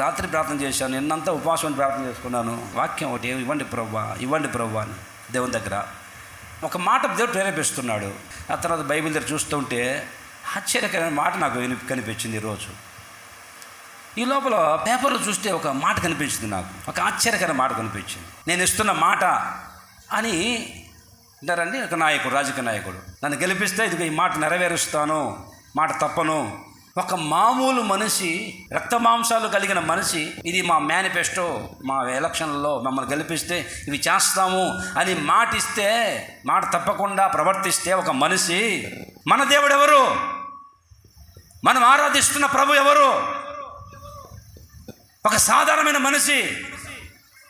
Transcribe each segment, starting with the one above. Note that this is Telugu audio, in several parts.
రాత్రి ప్రార్థన చేశాను, నిన్నంతా ఉపవాసం ప్రార్థన చేసుకున్నాను. వాక్యం ఒకటి ఇవ్వండి ప్రభువా అని దేవుని దగ్గర ఒక మాట దేవుడు ప్రేరేపిస్తున్నాడు. ఆ తర్వాత బైబిల్ దగ్గర చూస్తుంటే ఆశ్చర్యకరమైన మాట నాకు కనిపించింది. ఈరోజు ఈ లోపల పేపర్లో చూస్తే ఒక మాట కనిపించింది, నాకు ఒక ఆశ్చర్యకరమైన మాట కనిపించింది. నేను ఇస్తున్న మాట అని అంటారండి ఒక నాయకుడు, రాజకీయ నాయకుడు, నన్ను గెలిపిస్తే ఇది ఈ మాట నెరవేరుస్తాను, మాట తప్పను. ఒక మామూలు మనిషి, రక్త మాంసాలు కలిగిన మనిషి, ఇది మా మేనిఫెస్టో, మా ఎలక్షన్లలో మమ్మల్ని గెలిపిస్తే ఇవి చేస్తాము అని మాట ఇస్తే, మాట తప్పకుండా ప్రవర్తిస్తే ఒక మనిషి, మన దేవుడు ఎవరు, మనం ఆరాధిస్తున్న ప్రభు ఎవరు? ఒక సాధారణమైన మనిషి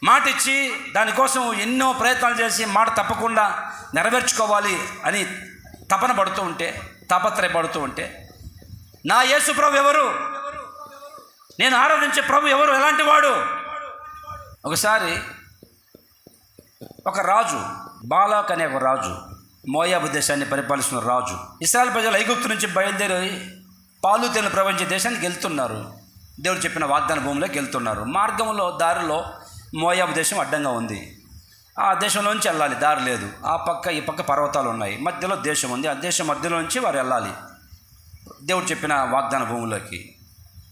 మాట ఇచ్చి దానికోసం ఎన్నో ప్రయత్నాలు చేసి మాట తప్పకుండా నెరవేర్చుకోవాలి అని తపన పడుతూ ఉంటే, తాపత్రయపడుతూ ఉంటే, నా యేసు ప్రభు ఎవరు, నేను ఆరాధించే ప్రభు ఎవరు, ఎలాంటి వాడు? ఒకసారి ఒక రాజు, బాలాక్ అనే ఒక రాజు, మోయాబు దేశాన్ని పరిపాలిస్తున్న రాజు, ఇశ్రాయేలు ప్రజలు ఐగుప్తు నుంచి బయలుదేరి పాలు తేనెలు ప్రవహించే దేశానికి వెళ్తున్నారు. దేవుడు చెప్పిన వాగ్దాన భూమిలోకి వెళ్తున్నారు. మార్గంలో దారిలో మోయాబు దేశం అడ్డంగా ఉంది. ఆ దేశంలోంచి వెళ్ళాలి, దారి లేదు. ఆ పక్క ఈ పక్క పర్వతాలు ఉన్నాయి, మధ్యలో దేశం ఉంది. ఆ దేశం మధ్యలో నుంచి వారు వెళ్ళాలి దేవుడు చెప్పిన వాగ్దాన భూమిలోకి.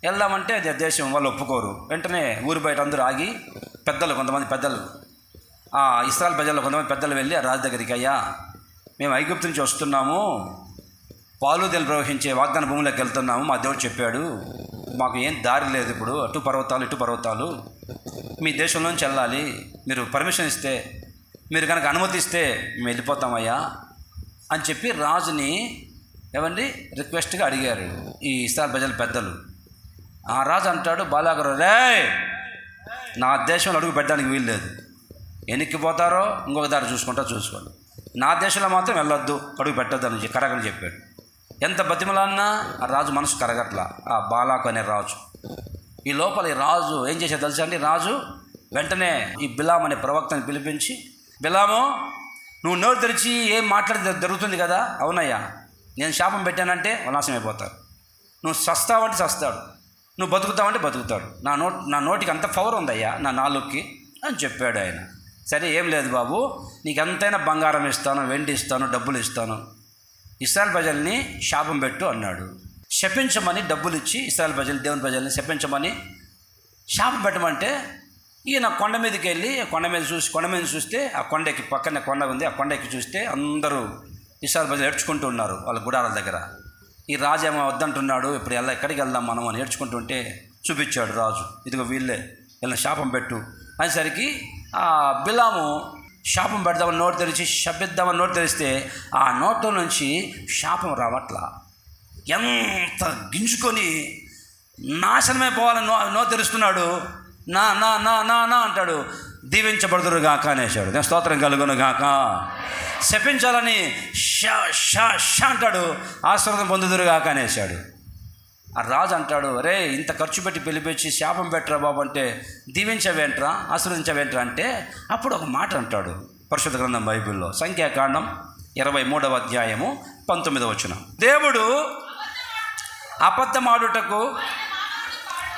వెళ్దామంటే అది దేశం వాళ్ళు ఒప్పుకోరు. వెంటనే ఊరి బయట అందరూ ఆగి కొంతమంది పెద్దలు, ఆ ఇశ్రాయేలు ప్రజల్లో కొంతమంది పెద్దలు వెళ్ళి ఆ రాజు దగ్గరికి, అయ్యా మేము ఐగుప్తు నుంచి వస్తున్నాము, పాలు తేనెలు ప్రవహించే వాగ్దాన భూమిలోకి వెళ్తున్నాము, మా దేవుడు చెప్పాడు, మాకు ఏం దారి లేదు, ఇప్పుడు అటు పర్వతాలు మీ దేశంలోంచి వెళ్ళాలి, మీరు పర్మిషన్ ఇస్తే, మీరు కనుక అనుమతిస్తే మేము వెళ్ళిపోతామయ్యా అని చెప్పి రాజుని ఏమండి రిక్వెస్ట్గా అడిగారు ఈ ఇశ్రాయేలు ప్రజల పెద్దలు. ఆ రాజు అంటాడు, బాలాగారు, రే నా దేశంలో అడుగు పెట్టడానికి వీలు లేదు, ఎన్నిక్కిపోతారో ఇంకొక దారి చూసుకోండి, నా దేశంలో మాత్రం వెళ్ళొద్దు, అడుగు పెట్టొద్దు అని కరగని చెప్పాడు. ఎంత బతిమలాన్నా ఆ రాజు మనసు కరగట్లా, ఆ బాలాకు అనే రాజు. ఈ లోపల ఈ రాజు ఏం చేసేది తెలుసా అండి? రాజు వెంటనే ఈ బిలాము అనే ప్రవక్తని పిలిపించి, బిలాము నువ్వు నోరు తెరిచి ఏం మాట్లాడితే జరుగుతుంది కదా, అవునయ్యా, నేను శాపం పెట్టానంటే నాశనం అయిపోతారు, నువ్వు చస్తావంటే చస్తాడు, నువ్వు బతుకుతావంటే బతుకుతాడు, నా నోటికి అంత పవర్ ఉందయ్యా, నా నాలుగుకి అని చెప్పాడు ఆయన. సరే ఏం లేదు బాబు, నీకు ఎంతైనా బంగారం ఇస్తాను, వెండి ఇస్తాను, డబ్బులు ఇస్తాను, ఇశ్రాయేలు ప్రజల్ని శాపం పెట్టు అన్నాడు. శపించమని డబ్బులు ఇచ్చి ఇశ్రాయేలు ప్రజలు, దేవుని ప్రజల్ని శపించమని శాపం పెట్టమంటే ఈయన కొండ మీదకి వెళ్ళి కొండ మీద చూస్తే ఆ కొండకి పక్కనే కొండ ఉంది, ఆ కొండకి చూస్తే అందరూ ఇశ్రాయేలు ప్రజలు ఏడ్చుకుంటూ ఉన్నారు వాళ్ళ గుడారాల దగ్గర. ఈ రాజు ఏమో వద్దంటున్నాడు, ఇప్పుడు ఎక్కడికి వెళ్దాం మనం అని ఏడ్చుకుంటుంటే చూపించాడు రాజు, ఇదిగో వీళ్ళే, వీళ్ళని శాపం పెట్టు అనేసరికి ఆ బిలాము శాపం పెడదామని నోటు తెరిచి శపిద్దామని నోటు తెరిస్తే ఆ నోట్లో నుంచి శాపం రావట్లా. ఎంత గింజుకొని నాశనమైపోవాలని నోటు తెరుస్తున్నాడు. నా నా నా నా నా అంటాడు. దీవించబడుదురు గాక అనేసాడు. నేను స్తోత్రం కలుగును గాక. శపించాలని షా షా షా అంటాడు. ఆశీర్వాదం పొందుదురు గాక అనేసాడు. ఆ రాజు అంటాడు, రే ఇంత ఖర్చు పెట్టి పిలిపించి శాపం పెట్టరా బాబు అంటే దీవించవేంట్రా, ఆశీర్వదించవేంట్రా అంటే అప్పుడు ఒక మాట అంటాడు పరిశుద్ధ గ్రంథం బైబిల్లో, సంఖ్యాకాండం 23వ అధ్యాయము 19వ వచనం. దేవుడు అబద్ధమాడుటకు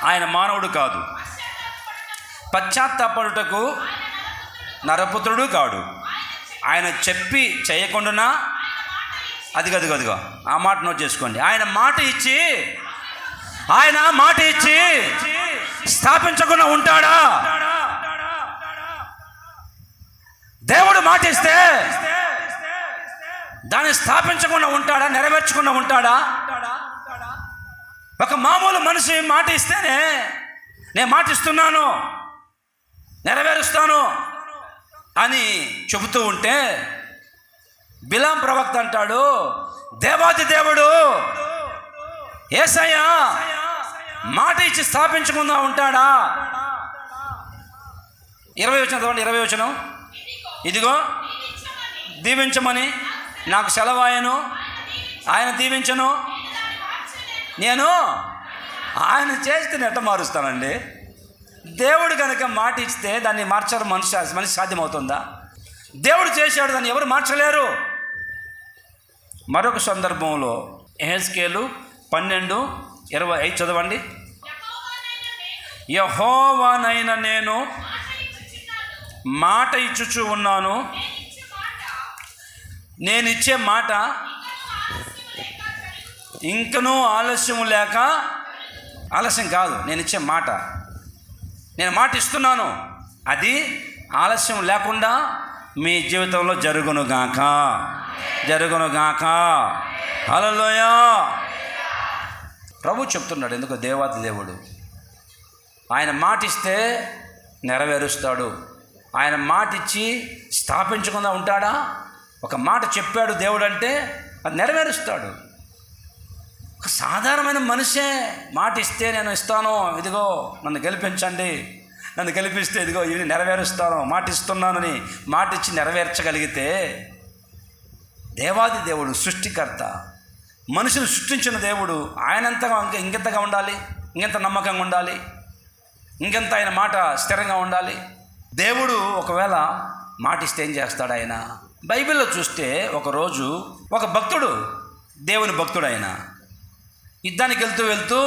ఆయన మానవుడు కాదు, పశ్చాత్తాపడుటకు నరపుత్రుడు కాడు. ఆయన చెప్పి చేయకుండా అదిగో ఆ మాట నోట్ చేసుకోండి. ఆయన మాట ఇచ్చి స్థాపించకుండా ఉంటాడా? దేవుడు మాట ఇస్తే దాన్ని స్థాపించకుండా ఉంటాడా? నెరవేర్చకుండా ఉంటాడా? ఒక మామూలు మనిషి మాట ఇస్తేనే నేను మాట ఇస్తున్నాను, నెరవేరుస్తాను అని చెబుతూ ఉంటే బిలాం ప్రవక్త అంటాడు, దేవాది దేవుడు యేసయ్య మాట ఇచ్చి స్థాపించకుండా ఉంటాడా? 20 వచనం చదవండి. 20 వచనం, ఇదిగో దీవించమని నాకు సెలవాయను, ఆయన దీవించను, నేను ఆయన చేస్తే ఎట్ట మారుస్తానండి? దేవుడు కనుక మాట ఇస్తే దాన్ని మార్చడం మనిషి సాధ్యమవుతుందా? దేవుడు చేశాడు, దాన్ని ఎవరు మార్చలేరు. మరొక సందర్భంలో యెహెజ్కేలు 12:25 చదవండి. యెహోవానైన నేను మాట ఇచ్చుచూ ఉన్నాను. నేనిచ్చే మాట ఇంకనూ ఆలస్యం లేక, ఆలస్యం కాదు, నేను ఇచ్చే మాట, నేను మాట ఇస్తున్నాను, అది ఆలస్యం లేకుండా మీ జీవితంలో జరుగునుగాక, జరుగునుగాక. హల్లెలూయా. ప్రభు చెప్తున్నాడు, ఎందుకో దేవాతి దేవుడు ఆయన మాట ఇస్తే నెరవేరుస్తాడు. ఆయన మాట ఇచ్చి స్థాపించకుండా ఉంటాడా? ఒక మాట చెప్పాడు దేవుడు అంటే అది నెరవేరుస్తాడు. ఒక సాధారణమైన మనిషే మాట ఇస్తే నేను ఇస్తాను, ఇదిగో నన్ను గెలిపించండి, నన్ను గెలిపిస్తే ఇదిగో ఇవి నెరవేరుస్తాను, మాట ఇస్తున్నానని మాట ఇచ్చి నెరవేర్చగలిగితే, దేవాది దేవుడు సృష్టికర్త, మనుషులు సృష్టించిన దేవుడు, ఆయనంతగా ఇంకెంతగా ఉండాలి, ఇంకెంత నమ్మకంగా ఉండాలి, ఇంకెంత ఆయన మాట స్థిరంగా ఉండాలి. దేవుడు ఒకవేళ మాట ఇస్తే ఏం చేస్తాడు ఆయన? బైబిల్లో చూస్తే ఒకరోజు ఒక భక్తుడు, దేవుని భక్తుడు, ఆయన యుద్ధానికి వెళ్తూ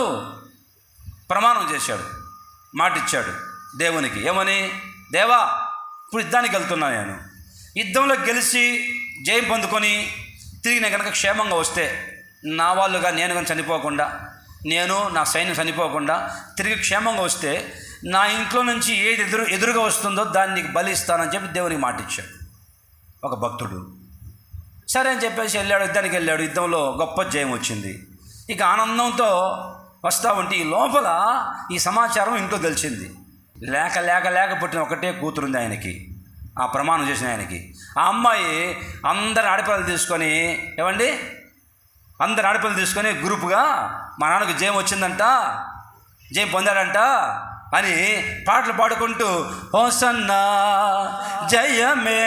ప్రమాణం చేశాడు, మాట ఇచ్చాడు దేవునికి. ఏమని? దేవా, ఇప్పుడు యుద్ధానికి వెళ్తున్నాను, నేను యుద్ధంలో గెలిచి జయం పొందుకొని తిరిగి నేను కనుక క్షేమంగా వస్తే, నా వాళ్ళుగా నేను కానీ చనిపోకుండా, నేను నా సైన్యం చనిపోకుండా తిరిగి క్షేమంగా వస్తే, నా ఇంట్లో నుంచి ఏది ఎదురుగా వస్తుందో దాన్ని నీకు బలిస్తానని చెప్పి దేవునికి మాట ఇచ్చాడు ఒక భక్తుడు. సరే అని చెప్పేసి వెళ్ళాడు, యుద్ధానికి వెళ్ళాడు. యుద్ధంలో గొప్ప జయం వచ్చింది. ఇక ఆనందంతో వస్తూ ఉంటే ఈ లోపల ఈ సమాచారం ఇంట్లో తెలిసింది. లేక పుట్టిన ఒకటే కూతురుంది ఆయనకి, ఆ ప్రమాణం చేసిన ఆయనకి. ఆ అమ్మాయి అందరు ఆడపిల్లలు తీసుకొని, ఏమండి, అందరు ఆడపిల్లలు తీసుకొని గ్రూపుగా మా నాన్నకు జయం వచ్చిందంట, జయం పొందాడంట అని పాటలు పాడుకుంటూ, హోసన్నా జయమే,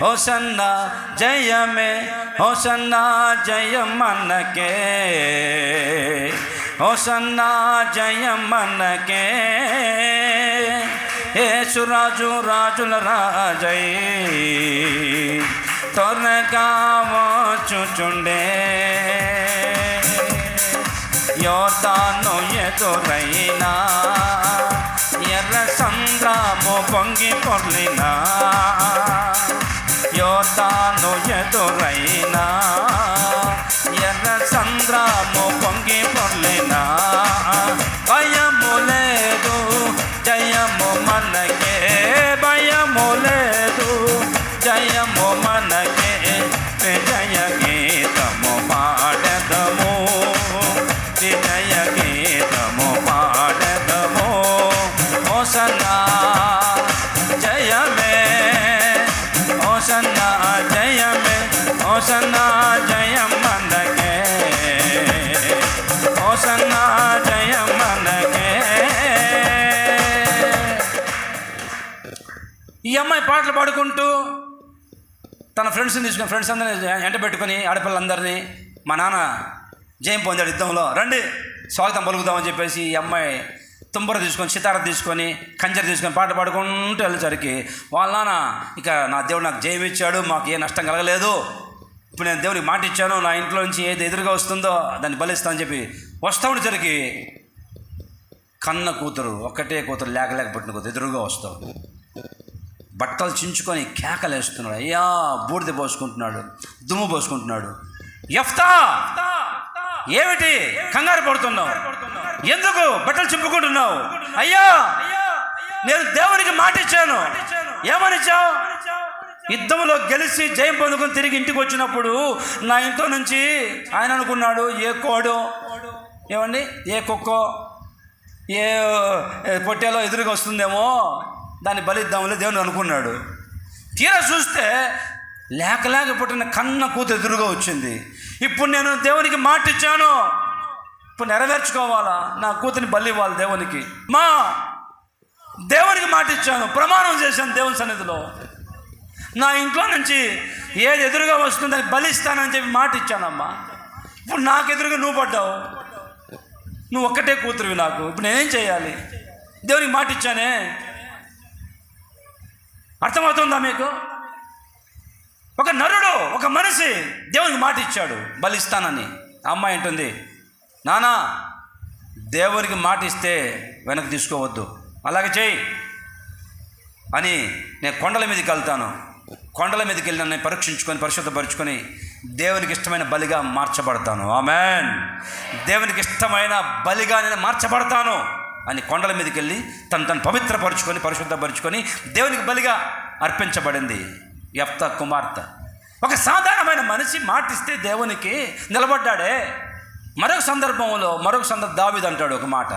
హోసన్నా జయమే, హోసన్నా జయం మనకే, హోసన్నా జయం మనకే, యేసురాజు రాజుల రాజై త్వరగా వచ్చుచుండే, యోర్దాను ఎదురైనా ఎర్ర సంద్రము పొంగి పొర్లినా, యోర్దాను ఎదురైనా ఎర్ర సంద్రము పొంగి పొర్లినా, భయము లేదు జయము మనకే, భయము లేదు జయము మనకే, జయ గీతము పాడదము, విజయ గీతము పాడదము, హోసన్నా జయమే, హోసన్నా జయమే, హోసన్నా జయం మనకే, హోసన్నా జయం మనకే. ఈ అమ్మాయి పాటలు పాడుకుంటూ తన ఫ్రెండ్స్ని తీసుకుని, ఫ్రెండ్స్ అందరినీ ఎంట పెట్టుకొని, ఆడపిల్లలందరినీ, మా నాన్న జయం పొందాడు యుద్ధంలో, రండి స్వాగతం పలుకుతామని చెప్పేసి ఈ అమ్మాయి తుంబర తీసుకొని, సితార తీసుకొని, కంజర తీసుకొని పాట పాడుకుంటూ వెళ్ళేసరికి వాళ్ళ నాన్న, ఇక నా దేవుడు నాకు జయం ఇచ్చాడు, మాకు ఏ నష్టం కలగలేదు, ఇప్పుడు నేను దేవునికి మాట ఇచ్చాను, నా ఇంట్లో నుంచి ఏది ఎదురుగా వస్తుందో దాన్ని బలిస్తానని చెప్పి వస్తూ ఉండేసరికి కన్న కూతురు, ఒక్కటే కూతురు, లేక పుట్టిన కూతురు ఎదురుగా వస్తావు, బట్టలు చించుకొని కేకలేస్తున్నాడు, అయ్యా బూడిద పోసుకుంటున్నాడు, దుమ్ము పోసుకుంటున్నాడు. యెఫ్తా, ఏమిటి కంగారు పడుతున్నావు? ఎందుకు బట్టలు చింపుకుంటున్నావు? అయ్యా, నేను దేవునికి మాట ఇచ్చాను. ఏమని ఇచ్చావు? యుద్ధంలో గెలిచి జయం పొందుకొని తిరిగి ఇంటికి వచ్చినప్పుడు నా ఇంట్లో నుంచి ఆయన అనుకున్నాడు, ఏ కోడో, ఏమండి, ఏ కుక్కో, ఏ పొట్టేలో ఎదురుగా వస్తుందేమో, దాన్ని బలిద్దామని దేవుని అనుకున్నాడు. తీరా చూస్తే లేక పుట్టిన కన్న కూతురు ఎదురుగా వచ్చింది. ఇప్పుడు నేను దేవునికి మాట ఇచ్చాను, ఇప్పుడు నెరవేర్చుకోవాలా, నా కూతురిని బలి ఇవ్వాలి దేవునికి. మా దేవునికి మాట ఇచ్చాను, ప్రమాణం చేశాను దేవుని సన్నిధిలో, నా ఇంట్లో నుంచి ఏది ఎదురుగా వస్తుందని బలిస్తానని చెప్పి మాట ఇచ్చానమ్మా. ఇప్పుడు నాకు ఎదురుగా నువ్వు పడ్డావు, నువ్వు ఒక్కటే కూతురువి నాకు, ఇప్పుడు నేనేం చేయాలి? దేవునికి మాట ఇచ్చానే. అర్థమవుతుందా మీకు? ఒక నరుడు, ఒక మనిషి దేవునికి మాట ఇచ్చాడు బలిస్తానని. అమ్మాయి అంటుంది, నానా దేవునికి మాట ఇస్తే వెనక్కి తీసుకోవద్దు, అలాగే చేయి అని నేను కొండల మీదకి వెళ్తాను. కొండల మీదకి వెళ్ళి నన్ను పరీక్షించుకొని పరిశుద్ధపరుచుకొని దేవునికి ఇష్టమైన బలిగా మార్చబడతాను. ఆమేన్. దేవునికి ఇష్టమైన బలిగా నేను మార్చబడతాను అని కొండల మీదకి వెళ్ళి తను పవిత్రపరుచుకొని పరిశుద్ధపరుచుకొని దేవునికి బలిగా అర్పించబడింది యెఫ్తా కుమార్తె. ఒక సాధారణమైన మనిషి మాటిస్తే దేవునికి నిలబడ్డాడే. మరొక సందర్భంలో దావీదు అంటాడు ఒక మాట,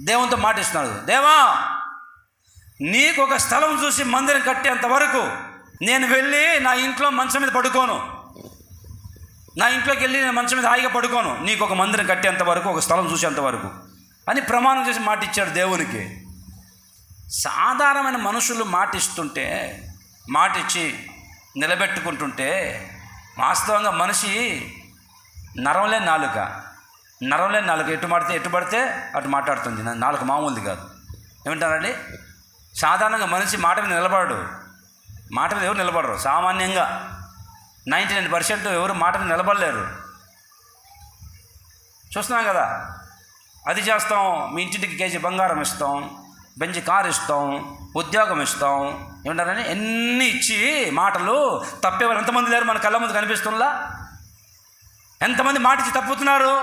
దేవునితో మాటిస్తున్నాడు, దేవా నీకు ఒక స్థలం చూసి మందిరం కట్టేంత వరకు నేను వెళ్ళి నా ఇంట్లో మంచం మీద పడుకోను, నా ఇంట్లోకి వెళ్ళి నేను మంచం మీద హాయిగా పడుకోను, నీకు ఒక మందిరం కట్టేంత వరకు, ఒక స్థలం చూసేంత వరకు అని ప్రమాణం చేసి మాటిచ్చాడు దేవునికి. సాధారణమైన మనుషులు మాటిస్తుంటే, మాటిచ్చి నిలబెట్టుకుంటుంటే, వాస్తవంగా మనిషి నరంలే నాలుక ఎటు పడితే అటు మాట్లాడుతుంది. నాలుక మామూలుది కాదు. ఏమంటారండి? సాధారణంగా మనిషి మాట మీద నిలబడడు. మాట మీద ఎవరు నిలబడరు. సామాన్యంగా 99% ఎవరు మాట మీద నిలబడలేరు. చూస్తున్నాం కదా, అది చేస్తాం, మీ ఇంటికి కేజీ బంగారం ఇస్తాం, బెంచి కారు ఇస్తాం, ఉద్యోగం ఇస్తాం, ఏమంటారని ఎన్ని ఇచ్చి మాటలు తప్పేవారు ఎంతమంది లేరు మన కళ్ళ ముందు కనిపిస్తుందా? ఎంతమంది మాట ఇచ్చి తప్పుతున్నారు?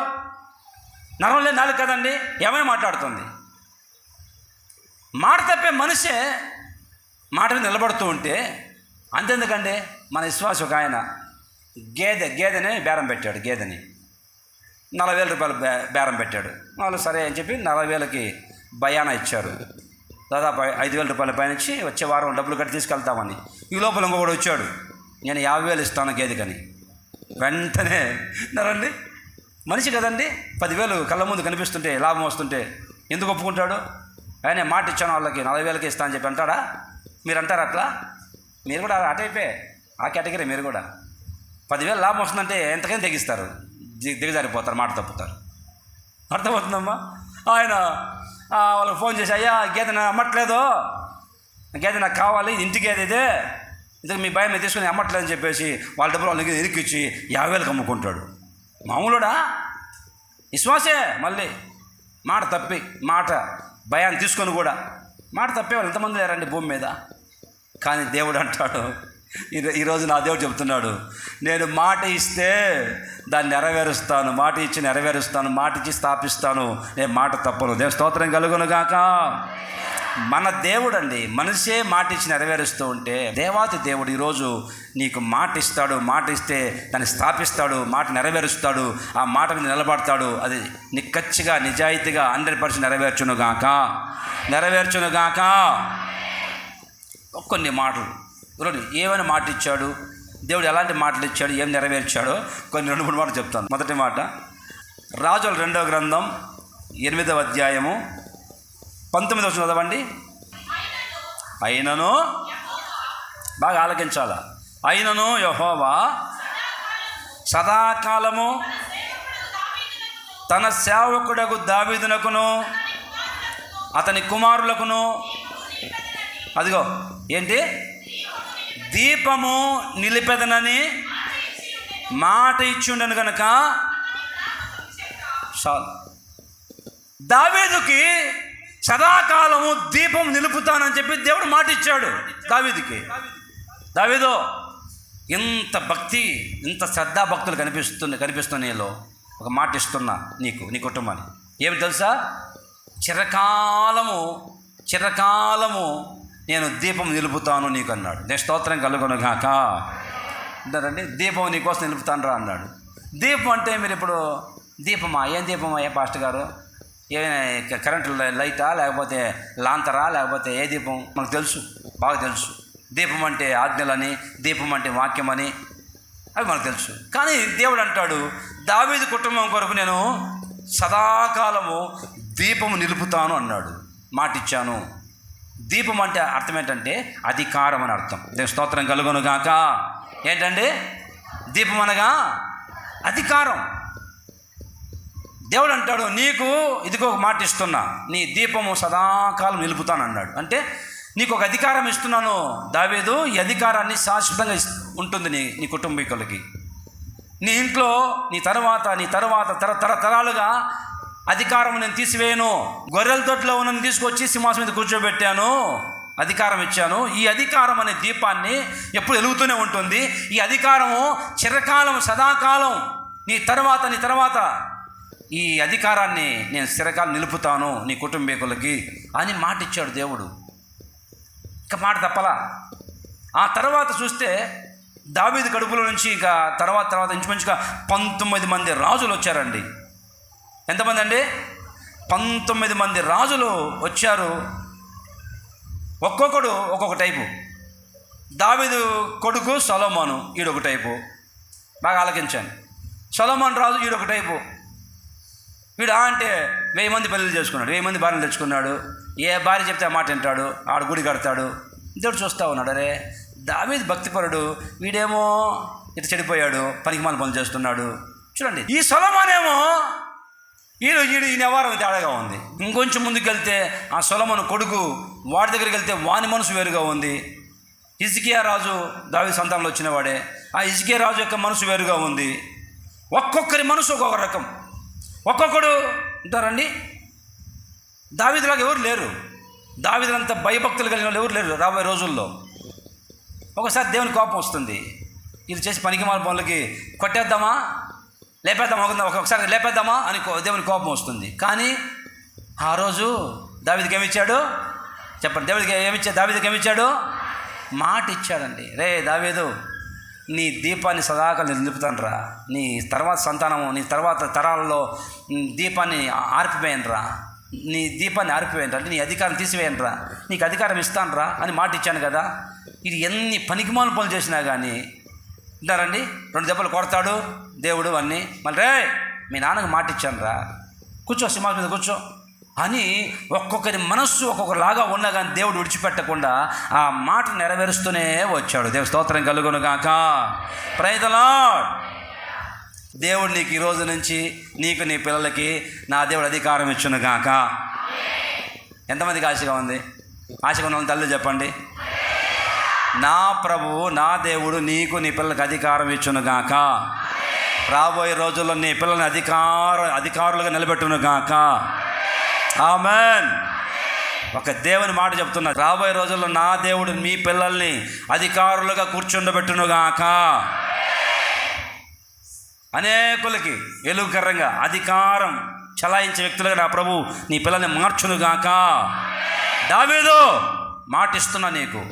నరంలే నాలుగు కదండి, ఏమైనా మాట్లాడుతుంది. మాట తప్పే మనిషే మాట మీద నిలబడుతూ ఉంటే అంతెందుకండి, మన విశ్వాస ఒక ఆయన గేదెని బేరం పెట్టాడు. గేదెని 40,000 రూపాయలు బేరం పెట్టాడు. వాళ్ళు సరే అని చెప్పి 40,000కి బయానా ఇచ్చారు. దాదాపు 5,000 రూపాయల పైన ఇచ్చి వచ్చే వారం డబ్బులు కట్టి తీసుకెళ్తామని. ఈ లోపల ఇంకొకడు వచ్చాడు, నేను 50,000 ఇస్తాను గేదెకని. వెంటనే నరండి, మనిషి కదండి, 10,000 కళ్ళ ముందు కనిపిస్తుంటే లాభం వస్తుంటే ఎందుకు ఒప్పుకుంటాడు? ఆయన మాట ఇచ్చాను వాళ్ళకి 40,000కి ఇస్తా అని చెప్పి అంటాడా? మీరు అంటారు అట్లా? మీరు కూడా అటైపోయి ఆ కేటగిరీ. మీరు కూడా 10,000 లాభం వస్తుందంటే ఎంతకైనా తెగిస్తారు, దిగజారిపోతారు, మాట తప్పుతారు. అర్థమవుతుందమ్మా? ఆయన వాళ్ళకి ఫోన్ చేసి, అయ్యా గేదె అమ్మట్లేదు, గేదె నాకు కావాలి, ఇంటికి గేదె ఇది మీ భయం తీసుకుని అమ్మట్లేదని చెప్పేసి వాళ్ళ డబ్బులు వాళ్ళకి ఇరికిచ్చి 50,000కి అమ్ముకుంటాడు. మామూలుడా? విశ్వాసే. మళ్ళీ మాట తప్పి మాట భయాన్ని తీసుకొని కూడా మాట తప్పేవాళ్ళు ఎంతమంది లేరండి భూమి మీద. కానీ దేవుడు అంటాడు, ఈరోజు నా దేవుడు చెబుతున్నాడు, నేను మాట ఇస్తే దాన్ని నెరవేరుస్తాను, మాట ఇచ్చి నెరవేరుస్తాను, మాట ఇచ్చి స్థాపిస్తాను, నేను మాట తప్పను. దేవుని స్తోత్రం కలుగును గాక. మన దేవుడు అండి, మనిషే మాట ఇచ్చి నెరవేరుస్తూ ఉంటే దేవాతి దేవుడు ఈరోజు నీకు మాట ఇస్తాడు. మాట ఇస్తే దాన్ని స్థాపిస్తాడు, మాట నెరవేరుస్తాడు, ఆ మాట మీద నిలబడతాడు. అది నిక్కచ్చిగా నిజాయితీగా 100% నెరవేర్చును గాక. కొన్ని మాటలు ఏమైనా మాట ఇచ్చాడు దేవుడు, ఎలాంటి మాటలు ఇచ్చాడు, ఏం నెరవేర్చాడో కొన్ని 2-3 మాటలు చెప్తాను. మొదటి మాట, రాజుల 2వ గ్రంథం 8వ అధ్యాయము 19వ వచనం చదవండి. అయినను, బాగా ఆలకించాలా, అయినను యెహోవా సదాకాలము తన సేవకుడకు దావీదునకును అతని కుమారులకును, అదిగో ఏంటి, దీపము నిలిపెదనని మాట ఇచ్చిండను కనుక దావీదుకి సదాకాలము దీపం నిలుపుతానని చెప్పి దేవుడు మాట ఇచ్చాడు దావీదుకి. దావీదు, ఇంత భక్తి, ఇంత శ్రద్ధాభక్తులు కనిపిస్తున్నాయిలో ఒక మాట ఇస్తున్నా నీకు, నీ కుటుంబాన్ని. ఏమి తెలుసా? చిరకాలము నేను దీపం నిలుపుతాను నీకు అన్నాడు. నేను స్తోత్రం కలుగును గాక. అంటారండి, దీపం నీకోసం నిలుపుతాను రా అన్నాడు. దీపం అంటే మీరు ఇప్పుడు దీపమా, ఏం దీపమా ఏ పాస్టర్ గారు, ఏ కరెంటు లైటా, లేకపోతే లాంతరా, లేకపోతే ఏ దీపం? మనకు తెలుసు, బాగా తెలుసు. దీపం అంటే ఆజ్ఞలని, దీపం అంటే వాక్యమని, అవి మనకు తెలుసు. కానీ దేవుడు అంటాడు, దావీదు కుటుంబం కొరకు నేను సదాకాలము దీపము నిలుపుతాను అన్నాడు, మాటిచ్చాను. దీపం అంటే అర్థం ఏంటంటే అధికారం అని అర్థం. దేవుని స్తోత్రం కలుగును గాక. ఏంటండి దీపం అనగా? అధికారం. దేవుడు అంటాడు, నీకు ఇదిగో ఒక మాట ఇస్తున్నా, నీ దీపము సదాకాలం నిలుపుతాను అన్నాడు. అంటే నీకు ఒక అధికారం ఇస్తున్నాను దావీదు. ఈ అధికారాన్ని శాశ్వతంగా ఉంటుంది నీ కుటుంబీకులకి, నీ ఇంట్లో, నీ తరువాత తరతరాలుగా అధికారం నేను తీసివేయను. గొర్రెల తొట్టులో ఉన్న తీసుకొచ్చి సింహాసనం మీద కూర్చోబెట్టాను, అధికారం ఇచ్చాను. ఈ అధికారం అనే దీపాన్ని ఎప్పుడు వెలుగుతూనే ఉంటుంది. ఈ అధికారము చిరకాలం, సదాకాలం, నీ తర్వాత ఈ అధికారాన్ని నేను స్థిరకాలం నిలుపుతాను నీ కుటుంబీకులకి అని మాట ఇచ్చాడు దేవుడు. ఇక మాట తప్పలా. ఆ తర్వాత చూస్తే దావీదు కడుపులో నుంచి ఇక తర్వాత ఇంచుమించుగా 19 మంది రాజులు వచ్చారండి. ఎంతమంది అండి? 19 మంది రాజులు వచ్చారు. ఒక్కొక్కడు ఒక్కొక్క టైపు. దావీదు కొడుకు సొలొమోను, ఈడొక టైపు. బాగా ఆలకించాను. సొలొమోను రాజు ఈడొక టైపు. వీడు అంటే 1000 మంది పెళ్ళిళ్ళు చేసుకున్నాడు, 1000 మంది భార్యలు తెచ్చుకున్నాడు. ఏ భార్య చెప్తే ఆ మాట వింటాడు, ఆడు గుడి కడతాడు. దేవుడు చూస్తూ ఉన్నాడు, అరే దావీదు భక్తిపరుడు, వీడేమో ఇటు చెడిపోయాడు, పనికిమాల పనులు చేస్తున్నాడు. చూడండి, ఈ సొలొమోనేమో ఈయన వ్యవహారం తేడాగా ఉంది. ఇంకొంచెం ముందుకు వెళ్తే ఆ సొలొమోను కొడుకు, వాడి దగ్గరికి వెళ్తే వాని మనసు వేరుగా ఉంది. హిజ్కియా రాజు దావీదు సంతానంలో వచ్చినవాడే. ఆ హిజ్కియా రాజు యొక్క మనసు వేరుగా ఉంది. ఒక్కొక్కరి మనసు ఒక్కొక్క రకం. ఒక్కొక్కడు ఉంటారండి. దావీదులాగా ఎవరు లేరు. దావీదులంత భయభక్తులు కలిగిన వాళ్ళు ఎవరు లేరు రాబోయే రోజుల్లో. ఒకసారి దేవుని కోపం వస్తుంది. ఇది చేసి పనికిమాల పనులకి కొట్టేద్దామా, లేపేద్దామా, ఒకసారి లేపేద్దామా అని దేవుని కోపం వస్తుంది. కానీ ఆ రోజు దావీదుకి ఏమిచ్చాడు చెప్పండి? దావీదుకి ఏమిచ్చాడు? మాట ఇచ్చాడండి. రే దావీదు, నీ దీపాన్ని సదాకాలం నిలుపుతాను రా, నీ తర్వాత సంతానము, నీ తర్వాత తరాల్లో దీపాన్ని ఆర్పివేయను రా, నీ దీపాన్ని ఆర్పివేయను అంటే నీ అధికారం తీసివేయను రా, నీకు అధికారం ఇస్తాను రా అని మాట ఇచ్చాను కదా. ఇది ఎన్ని పనికిమాల పనులు చేసినా కానీ ఉంటారండి. 2 దెబ్బలు కొడతాడు దేవుడు అన్నీ. మళ్ళీ రే మీ నాన్నకు మాట ఇచ్చాను రా, కూర్చో, సింహాసనం మీద కూర్చో అని ఒక్కొక్కరి మనస్సు ఒక్కొక్కలాగా ఉన్నా కానీ దేవుడు విడిచిపెట్టకుండా ఆ మాట నెరవేరుస్తూనే వచ్చాడు. దేవుని స్తోత్రం కలుగును గాక. Praise the Lord. దేవుడు నీకు ఈ రోజు నుంచి నీకు నీ పిల్లలకి నా దేవుడు అధికారం ఇచ్చును గాక. ఎంతమందికి ఆశగా ఉంది? ఆశగా ఉన్న తల్లి చెప్పండి, నా ప్రభువు నా దేవుడు నీకు నీ పిల్లలకి అధికారం ఇచ్చును గాక. రాబోయే రోజుల్లో నీ పిల్లల్ని అధికారులుగా నిలబెట్టును గాక. ఆమెన్. ఒక దేవుని మాట చెప్తున్నా, రాబోయే రోజుల్లో నా దేవుడు మీ పిల్లల్ని అధికారులుగా కూర్చుండబెట్టునుగాక. అనేకులకి వెలుగుకరంగా అధికారం చలాయించే వ్యక్తులుగా నా ప్రభు నీ పిల్లల్ని మార్చునుగాక. దావీదు మాటిస్తున్నా, నీకు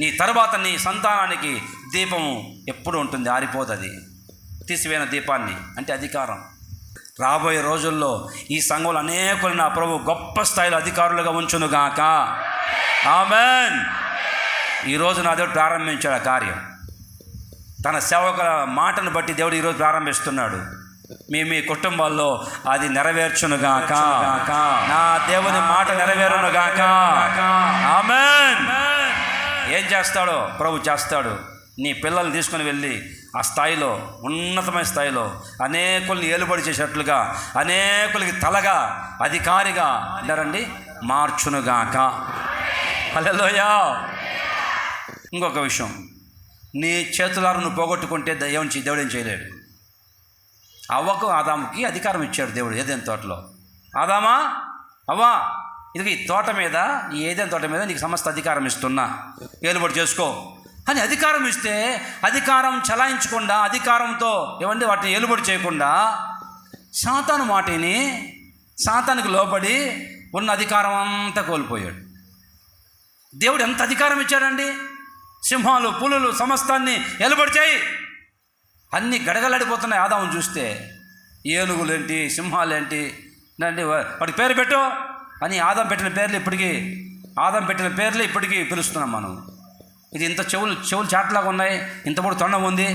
నీ తర్వాత నీ సంతానానికి దీపము ఎప్పుడు ఉంటుంది, ఆరిపోతుంది. తీసివేసిన దీపాన్ని అంటే అధికారం. రాబోయే రోజుల్లో ఈ సంఘంలో అనేకులు నా ప్రభు గొప్ప స్థాయిలో అధికారులుగా ఉంచునుగాక. ఆమెన్. ఈరోజు నా దేవుడు ప్రారంభించాడు ఆ కార్యం. తన సేవకుల మాటను బట్టి దేవుడు ఈరోజు ప్రారంభిస్తున్నాడు. మీ కుటుంబాల్లో అది నెరవేర్చునుగాక. నా దేవుని మాట నెరవేరునుగాక. ఆమెన్. ఏం చేస్తాడో ప్రభు చేస్తాడు. నీ పిల్లల్ని తీసుకుని వెళ్ళి ఆ స్థాయిలో, ఉన్నతమైన స్థాయిలో అనేకుల్ని ఏలుబడి చేసేట్లుగా, అనేకులకి తలగా, అధికారిగా అంటారండి మార్చునుగాక. హల్లెలూయా. ఇంకొక విషయం, నీ చేతులారు నువ్వు పోగొట్టుకుంటే దేవుడు ఏం చేయలేడు. అవ్వకు ఆదాముకి అధికారం ఇచ్చాడు దేవుడు ఏదైనా తోటలో. ఆదామా, అవ్వా, ఇది ఈ తోట మీద, ఈ ఏదైనా తోట మీద నీకు సమస్త అధికారం ఇస్తున్నా, ఏలుబడి చేసుకో అని అధికారం ఇస్తే, అధికారం చలాయించకుండా, అధికారంతో ఏమంటే వాటిని ఏలుబడి చేయకుండా సాతాను మాటిని, సాతానికి లోబడి ఉన్న అధికారం అంతా కోల్పోయాడు. దేవుడు ఎంత అధికారం ఇచ్చాడండి. సింహాలు, పులులు సమస్తాన్ని ఏలుబడి చేయి, అన్నీ గడగలాడిపోతున్నాయి. ఆదామును చూస్తే ఏనుగులేంటి, సింహాలేంటి అంటే వాడికి పేరు పెట్టు అని ఆదాం పెట్టిన పేర్లు ఇప్పటికీ పిలుస్తున్నాం మనం. ఇది ఇంత చెవులు చాట్లాగా ఉన్నాయి, ఇంత పొడి తొండం ఉంది,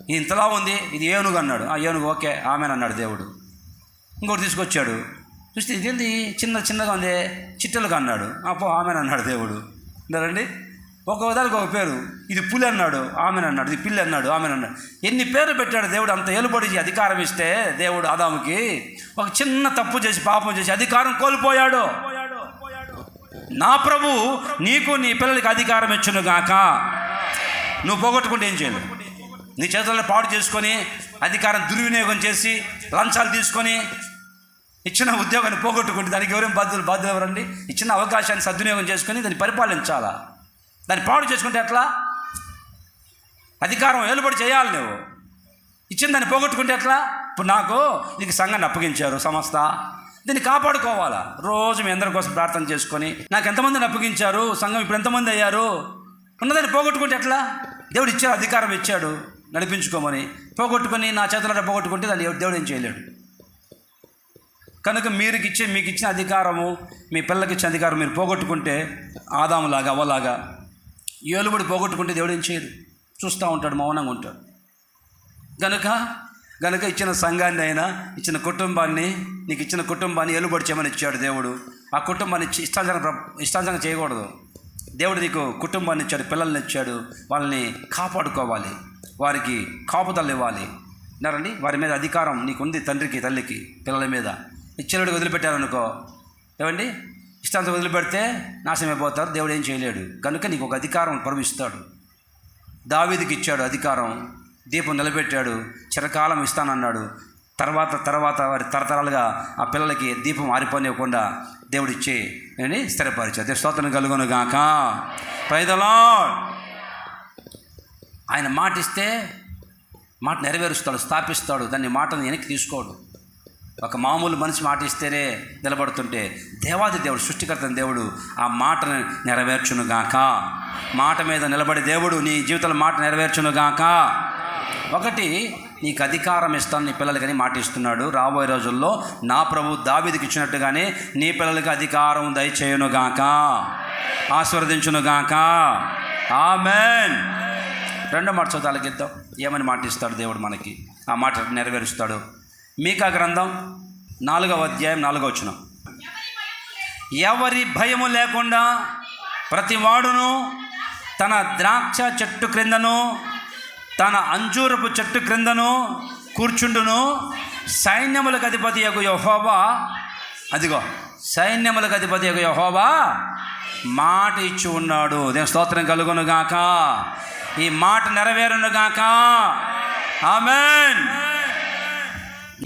ఇది ఇంతలా ఉంది, ఇది ఏనుగు అన్నాడు. ఆ ఏనుగు ఓకే ఆమెన్ అన్నాడు దేవుడు. ఇంకోటి తీసుకొచ్చాడు, చూస్తే ఇదేంటి చిన్నగా ఉంది, చిట్టెలుగా అన్నాడు. అప్పో ఆమెన్ అన్నాడు దేవుడు. అంటారండి, ఒక్కొక్కదానికి ఒక పేరు. ఇది పులి అన్నాడు, ఆమెన్ అన్నాడు. ఇది పిల్లి అన్నాడు, ఆమెన్ అన్నాడు. ఎన్ని పేర్లు పెట్టాడు దేవుడు. అంత ఏలుబడి అధికారం ఇస్తే దేవుడు ఆదాముకి ఒక చిన్న తప్పు చేసి, పాపం చేసి అధికారం కోల్పోయాడు. నా ప్రభు నీకు నీ పిల్లలకి అధికారం ఇచ్చునుగాక. నువ్వు పోగొట్టుకుంటే ఏం చేయలేవు. నీ చేతుల్లో పాడు చేసుకొని, అధికారం దుర్వినియోగం చేసి, లంచాలు తీసుకొని, ఇచ్చిన ఉద్యోగాన్ని పోగొట్టుకుంటే దానికి ఎవరేం బాధ్యులు ఎవరండి? ఇచ్చిన అవకాశాన్ని సద్వినియోగం చేసుకొని దాన్ని పరిపాలించాలా. దాన్ని పాడు చేసుకుంటే ఎట్లా? అధికారం ఏలుబడి చేయాలి. నువ్వు ఇచ్చిన దాన్ని పోగొట్టుకుంటే ఎట్లా? ఇప్పుడు నాకు నీకు సంఘాన్ని అప్పగించారు సంస్థ, దీన్ని కాపాడుకోవాలా. రోజు మీ అందరి కోసం ప్రార్థన చేసుకొని నాకు ఎంతమందిని అప్పగించారు, సంఘం ఇప్పుడు ఎంతమంది అయ్యారు, ఉన్నదాన్ని పోగొట్టుకుంటే ఎట్లా? దేవుడు ఇచ్చాడు, అధికారం ఇచ్చాడు నడిపించుకోమని. పోగొట్టుకొని నా చేతులలో పోగొట్టుకుంటే దాన్ని దేవుడు ఏం చేయలేడు. కనుక మీకు ఇచ్చిన అధికారము, మీ పిల్లలకి ఇచ్చిన అధికారం మీరు పోగొట్టుకుంటే ఆదాములాగా అవ్వలాగా ఏలుబడి పోగొట్టుకుంటే దేవుడు ఏం చేయడు, చూస్తూ ఉంటాడు, మౌనంగా ఉంటాడు. గనుక ఇచ్చిన సంఘాన్ని అయినా, ఇచ్చిన కుటుంబాన్ని, నీకు ఇచ్చిన కుటుంబాన్ని ఏలుబడి చేయమని ఇచ్చాడు దేవుడు. ఆ కుటుంబాన్ని ఇష్టానుసారంగా చేయకూడదు. దేవుడు నీకు కుటుంబాన్ని ఇచ్చాడు, పిల్లల్ని ఇచ్చాడు, వాళ్ళని కాపాడుకోవాలి, వారికి కాపుదలు ఇవ్వాలి. విన్నారండి? వారి మీద అధికారం నీకుంది, తండ్రికి తల్లికి పిల్లల మీద. ఇచ్చినోడికి వదిలిపెట్టారనుకో, ఏమండి, ఇష్టాంతం వదిలిపెడితే నాశనమైపోతారు, దేవుడు ఏం చేయలేడు. కనుక నీకు ఒక అధికారం ప్రవహిస్తాడు. దావీదుకి ఇచ్చాడు అధికారం, దీపం నిలబెట్టాడు, చిరకాలం ఇస్తానన్నాడు. తర్వాత వారి తరతరాలుగా ఆ పిల్లలకి దీపం ఆరిపోనివ్వకుండా దేవుడు ఇచ్చి స్థిరపరిచాడు. స్తోత్రం కలుగును గాక. Praise the Lord. ఆయన మాట ఇస్తే మాట నెరవేరుస్తాడు, స్థాపిస్తాడు. దాన్ని మాటను వెనక్కి తీసుకోడు. ఒక మామూలు మనిషి మాట ఇస్తేనే నిలబడుతుంటే దేవాది దేవుడు, సృష్టికర్తని దేవుడు ఆ మాటను నెరవేర్చునుగాక. మాట మీద నిలబడి దేవుడు నీ జీవితంలో మాట నెరవేర్చునుగాక. ఒకటి, నీకు అధికారం ఇస్తాను నీ పిల్లలకని మాట ఇస్తున్నాడు. రాబోయే రోజుల్లో నా ప్రభు దావీదుకి ఇచ్చినట్టుగానే నీ పిల్లలకి అధికారం దయచేయునుగాక, ఆశీర్వదించునుగాక. ఆమేన్. రెండో మాట చదువుతాలకిద్దాం. ఏమని మాట ఇస్తాడు దేవుడు మనకి, ఆ మాట నెరవేరుస్తాడు. మీకా గ్రంథం 4వ అధ్యాయం 4వ వచనం. ఎవరి భయము లేకుండా ప్రతివాడును తన ద్రాక్ష చెట్టు క్రిందను తన అంజూరపు చెట్టు క్రిందను కూర్చుండును. సైన్యములకు అధిపతి యొక్క యెహోవా, అదిగో సైన్యములకు అధిపతి యొక్క యెహోవా మాట ఇచ్చి ఉన్నాడు. దేవుని స్తోత్రం కలుగునుగాక. ఈ మాట నెరవేరునుగాక. ఆమేన్.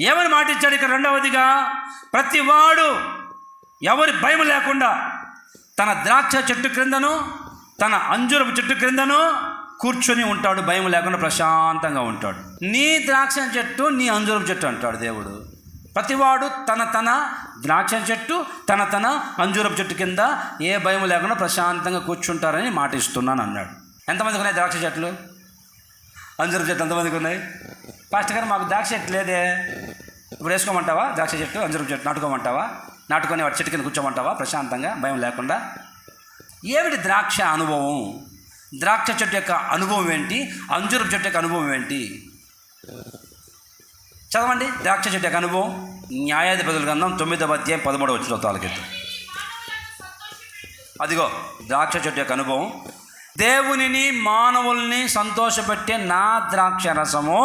ఏమని మాట ఇచ్చాడు ఇక్కడ? రెండవదిగా, ప్రతివాడు ఎవరి భయం లేకుండా తన ద్రాక్ష చెట్టు క్రిందను తన అంజూరపు చెట్టు క్రిందను కూర్చొని ఉంటాడు. భయం లేకుండా ప్రశాంతంగా ఉంటాడు. నీ ద్రాక్ష చెట్టు, నీ అంజూరపు చెట్టు అంటాడు దేవుడు. ప్రతివాడు తన ద్రాక్ష చెట్టు, తన అంజూరపు చెట్టు కింద ఏ భయం లేకుండా ప్రశాంతంగా కూర్చుంటారని మాట ఇస్తున్నాను అన్నాడు. ఎంతమందికి ఉన్నాయి ద్రాక్ష చెట్లు, అంజూరపు చెట్లు? ఎంతమందికి ఉన్నాయి? పాస్టర్ గారు మాకు ద్రాక్ష చెట్టు లేదే. ఇప్పుడు వేసుకోమంటావా? ద్రాక్ష చెట్టు, అంజూరపు చెట్టు నాటుకోమంటావా? నాటుకొని వాటి చెట్టు కింద కూర్చోమంటావా ప్రశాంతంగా భయం లేకుండా? ఏమిటి ద్రాక్ష అనుభవం? ద్రాక్ష చెట్టు యొక్క అనుభవం ఏంటి? అంజూరపు చెట్టు యొక్క అనుభవం ఏంటి? చదవండి. ద్రాక్ష చెట్టు యొక్క అనుభవం న్యాయాధిపతుల గ్రంథం 9వ అధ్యాయం 13వ వచనం చదువుతాలకిద్దాం. అదిగో ద్రాక్ష చెట్టు యొక్క అనుభవం. దేవునిని మానవుల్ని సంతోషపెట్టే నా ద్రాక్ష రసము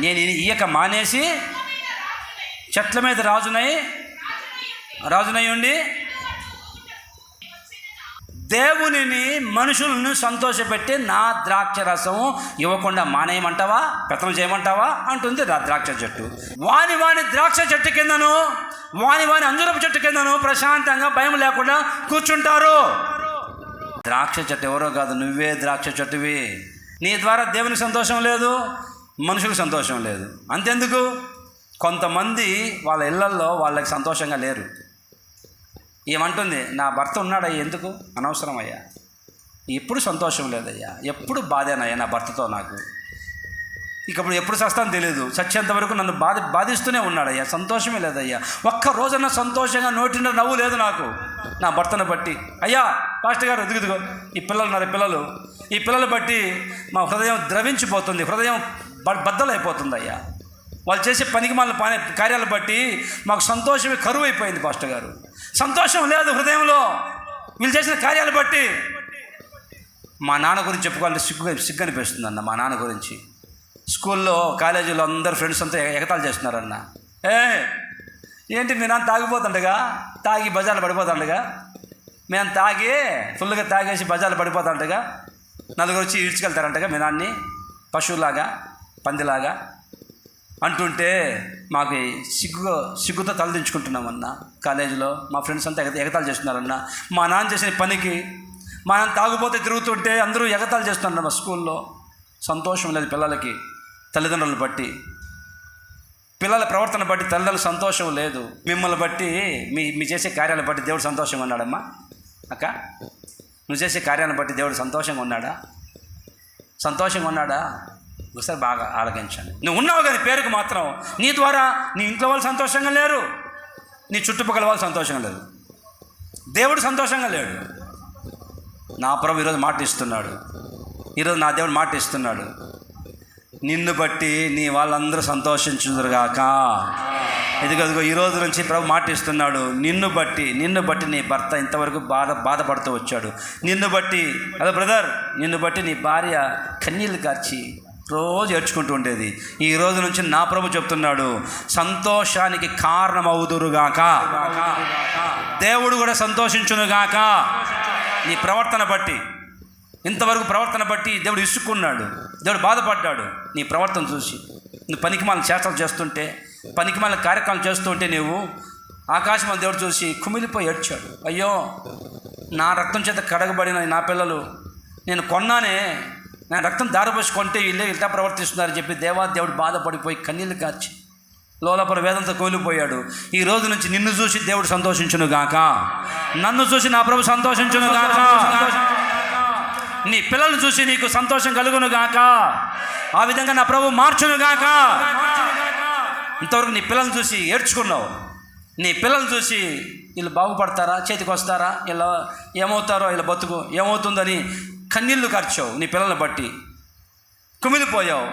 నేను ఇయ్యక మానేసి చెట్ల మీద రాజునై ఉండి దేవునిని మనుషులను సంతోషపెట్టి నా ద్రాక్ష రసము ఇవ్వకుండా మానేయమంటావా, పెత్తనం చేయమంటావా అంటుంది ద్రాక్ష చెట్టు. వాని ద్రాక్ష చెట్టు కిందను వాని అంజూరపు చెట్టు కిందను ప్రశాంతంగా భయం లేకుండా కూర్చుంటారు. ద్రాక్ష చెట్టు ఎవరో కాదు, నువ్వే ద్రాక్ష చెట్టువి. నీ ద్వారా దేవునికి సంతోషం లేదు, మనుషులకు సంతోషం లేదు. అంతెందుకు, కొంతమంది వాళ్ళ ఇళ్లల్లో వాళ్ళకి సంతోషంగా లేరు. ఏమంటుంది, నా భర్త ఉన్నాడయ్యా, ఎందుకు అనవసరం అయ్యా, ఎప్పుడు సంతోషం లేదయ్యా, ఎప్పుడు బాధేనయ్యా నా భర్తతో, నాకు ఇప్పుడు ఎప్పుడు చస్తాను తెలియదు, చచ్చేంత వరకు నన్ను బాధిస్తూనే ఉన్నాడయ్యా, సంతోషమే లేదయ్యా, ఒక్క రోజున సంతోషంగా నోటిన నవ్వు లేదు నాకు నా భర్తను బట్టి. అయ్యా పాస్టర్ గారు ఎదుగుదిగో ఈ పిల్లలు ఉన్నారు, ఈ పిల్లలు బట్టి మా హృదయం ద్రవించిపోతుంది, హృదయం బద్దలైపోతుంది అయ్యా, వాళ్ళు చేసే పనికిమాలిన కార్యాలు బట్టి మాకు సంతోషమే కరువు అయిపోయింది పాస్టర్ గారు, సంతోషం లేదు హృదయంలో వీళ్ళు చేసిన కార్యాలు బట్టి. మా నాన్న గురించి చెప్పుకోవాలంటే సిగ్గు అనిపిస్తుంది అన్న. మా నాన్న గురించి స్కూల్లో కాలేజీలో అందరు ఫ్రెండ్స్ అంతా ఎగతాళి చేస్తున్నారన్న. ఏంటి మీ నాన్న తాగిపోతుండగా, తాగి బజార్లు పడిపోతుండగా, మేము తాగి ఫుల్గా తాగేసి బజార్లు పడిపోతుండగా నలుగురు వచ్చి ఈడ్చుకెళ్తారంటగా మీ నాన్ని, పశువులాగా పందిలాగా అంటుంటే మాకు సిగ్గుతో తలదించుకుంటున్నామన్నా. కాలేజీలో మా ఫ్రెండ్స్ అంతా ఎగతాళి చేస్తున్నారన్నా. మా నాన్న చేసిన పనికి మా నాన్న తాగుపోతే తిరుగుతుంటే అందరూ ఎగతాళి చేస్తున్నారు మా స్కూల్లో. సంతోషం లేదు పిల్లలకి, తల్లిదండ్రులను బట్టి, పిల్లల ప్రవర్తన బట్టి తల్లిదండ్రులకు సంతోషం లేదు. మిమ్మల్ని బట్టి మీ చేసే కార్యాలను బట్టి దేవుడు సంతోషంగా ఉన్నాడమ్మా. అక్క, నువ్వు చేసే కార్యాలను బట్టి దేవుడు సంతోషంగా ఉన్నాడా? సంతోషంగా ఉన్నాడా? ఒకసారి బాగా ఆలోచించండి. నువ్వు ఉన్నావు కానీ పేరుకు మాత్రం. నీ ద్వారా నీ ఇంట్లో వాళ్ళు సంతోషంగా లేరు, నీ చుట్టుపక్కల వాళ్ళు సంతోషంగా లేరు, దేవుడు సంతోషంగా లేడు. నా ప్రభు ఈరోజు మాట ఇస్తున్నాడు. ఈరోజు నా దేవుడు మాట ఇస్తున్నాడు, నిన్ను బట్టి నీ వాళ్ళందరూ సంతోషించుదురుగాక. ఇదిగో ఈ రోజు నుంచి ప్రభు మాట ఇస్తున్నాడు. నిన్ను బట్టి నీ భర్త ఇంతవరకు బాధపడుతూ వచ్చాడు. నిన్ను బట్టి, అదే బ్రదర్, నిన్ను బట్టి నీ భార్య కన్నీళ్ళు కార్చి రోజు ఏడ్చుకుంటూ ఉండేది. ఈ రోజు నుంచి నా ప్రభు చెప్తున్నాడు, సంతోషానికి కారణమవుదురుగాక. దేవుడు కూడా సంతోషించునుగాక. నీ ప్రవర్తన బట్టి, ఇంతవరకు ప్రవర్తన బట్టి దేవుడు ఇసుక్కున్నాడు, దేవుడు బాధపడ్డాడు. నీ ప్రవర్తన చూసి నువ్వు పనికిమాలిన చేష్టలు చేస్తుంటే, పనికిమాలిన కార్యక్రమాలు చేస్తుంటే నువ్వు ఆకాశం దేవుడు చూసి కుమిలిపోయి ఏడ్చాడు. అయ్యో, నా రక్తం చేత కడగబడిన నా పిల్లలు నేను కొన్నానే, నా రక్తం దారిపోసి కొంటే వీళ్ళే ఇట్లా ప్రవర్తిస్తున్నారని చెప్పి దేవుడు బాధపడిపోయి కన్నీళ్ళు కార్చి లోపల వేదంతో కూలిపోయాడు. ఈ రోజు నుంచి నిన్ను చూసి దేవుడు సంతోషించునుగాక. నన్ను చూసి నా ప్రభు సంతోషించునుగాక. నీ పిల్లలను చూసి నీకు సంతోషం కలుగునుగాక. ఆ విధంగా నా ప్రభు మార్చునుగాక. ఇంతవరకు నీ పిల్లలను చూసి ఏడ్చుకున్నావు. నీ పిల్లలను చూసి వీళ్ళు బాగుపడతారా, చేతికి వస్తారా, ఇలా ఏమవుతారో, ఇలా బతుకు ఏమవుతుందని కన్నీళ్లు కార్చావు. నీ పిల్లల్ని బట్టి కుమిలిపోయావు.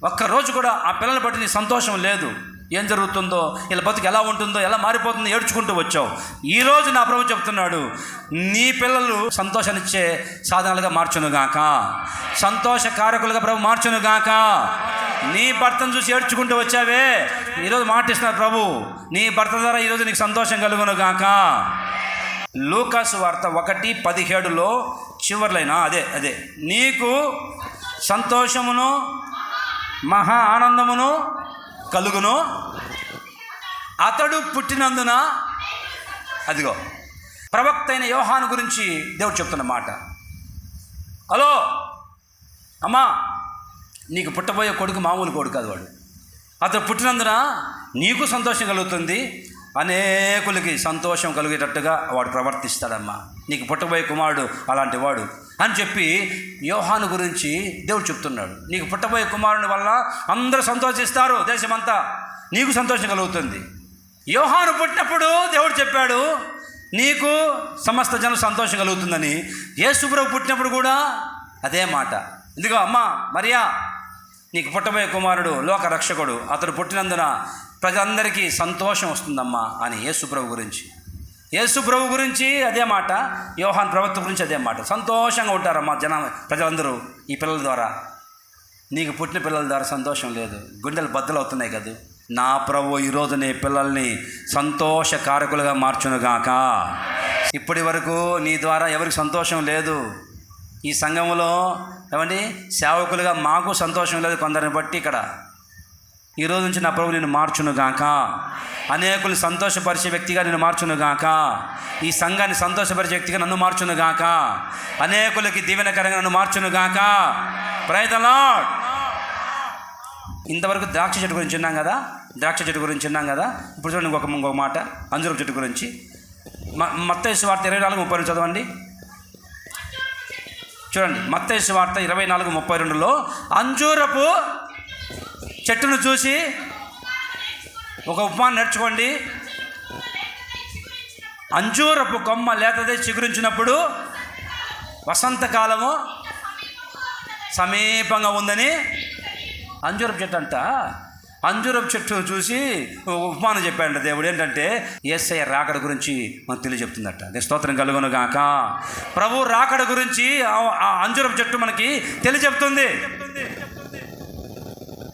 ఒక్కరోజు కూడా ఆ పిల్లల్ని బట్టి నీ సంతోషం లేదు. ఏం జరుగుతుందో, ఇలా బతుకు ఎలా ఉంటుందో, ఎలా మారిపోతుందో ఏడ్చుకుంటూ వచ్చావు. ఈరోజు నా ప్రభు చెప్తున్నాడు, నీ పిల్లలు సంతోషాన్నిచ్చే సాధనాలుగా మార్చునుగాక, సంతోషకారకులుగా ప్రభు మార్చునుగాక. నీ భర్తను చూసి ఏడ్చుకుంటూ వచ్చావే, ఈరోజు మాటిస్తున్నారు ప్రభు, నీ భర్త ద్వారా ఈరోజు నీకు సంతోషం కలుగునుగాక. లూకాసు వార్త 1:17 చివర్లైనా అదే నీకు సంతోషమును మహా ఆనందమును కలుగును, అతడు పుట్టినందున. అదిగో ప్రవక్త అయిన యోహాను గురించి దేవుడు చెప్తున్న మాట. హలో అమ్మా, నీకు పుట్టబోయే కొడుకు మామూలు కొడుకు కాదు వాడు. అతడు పుట్టినందున నీకు సంతోషం కలుగుతుంది, అనేకులకి సంతోషం కలిగేటట్టుగా వాడు ప్రవర్తిస్తాడమ్మా. నీకు పుట్టబోయే కుమారుడు అలాంటి వాడు అని చెప్పి యోహాను గురించి దేవుడు చెప్తున్నాడు. నీకు పుట్టబోయే కుమారుని వల్ల అందరూ సంతోషిస్తారు, దేశమంతా నీకు సంతోషం కలుగుతుంది. యోహాను పుట్టినప్పుడు దేవుడు చెప్పాడు నీకు సమస్త జనం సంతోషం కలుగుతుందని. యేసు ప్రభు పుట్టినప్పుడు కూడా అదే మాట. ఇదిగో అమ్మా మరియా, నీకు పుట్టబోయే కుమారుడు లోక రక్షకుడు, అతడు పుట్టినందున ప్రజలందరికీ సంతోషం వస్తుందమ్మా అని యేసు ప్రభు గురించి అదే మాట. యోహాను ప్రవక్త గురించి అదే మాట. సంతోషంగా ఉంటారమ్మా ప్రజలందరూ ఈ పిల్లల ద్వారా. నీకు పుట్టిన పిల్లల ద్వారా సంతోషం లేదు, గుండెలు బద్దలవుతున్నాయి కదా. నా ప్రభు ఈరోజు నీ పిల్లల్ని సంతోషకారకులుగా మార్చునుగాక. ఇప్పటి వరకు నీ ద్వారా ఎవరికి సంతోషం లేదు. ఈ సంఘంలో ఏమండి సేవకులుగా మాకు సంతోషం లేదు కొందరిని బట్టి. ఇక్కడ ఈరోజు నుంచి నా ప్రభు నిన్ను మార్చునుగాక. అనేకులు సంతోషపరిచే వ్యక్తిగా నిన్ను మార్చునుగాక. ఈ సంఘాన్ని సంతోషపరిచే వ్యక్తిగా నన్ను మార్చునుగాక. అనేకులకి దీవెనకరంగా నన్ను మార్చునుగాక. Praise the lord. ఇంతవరకు ద్రాక్ష చెట్టు గురించి విన్నాం కదా. ఇప్పుడు చూడండి ఇంకొక మాట అంజూరపు చెట్టు గురించి. మత్తయి సువార్త 24:32 చదవండి. చూడండి, మత్తయి సువార్త 24:32 అంజూరపు చెట్టును చూసి ఒక ఉపమానం నేర్చుకోండి. అంజూరపు కొమ్మ లేతదే చిగురించినప్పుడు వసంతకాలము సమీపంగా ఉందని. అంజూరపు చెట్టును చూసి ఉపమానం చెప్పాడంట దేవుడు. ఏంటంటే యేసయ్య రాకడ గురించి మనకు తెలియజెప్తుందట. స్తోత్రం కలుగునుగాక. ప్రభు రాకడ గురించి ఆ అంజూరపు చెట్టు మనకి తెలియజెప్తుంది.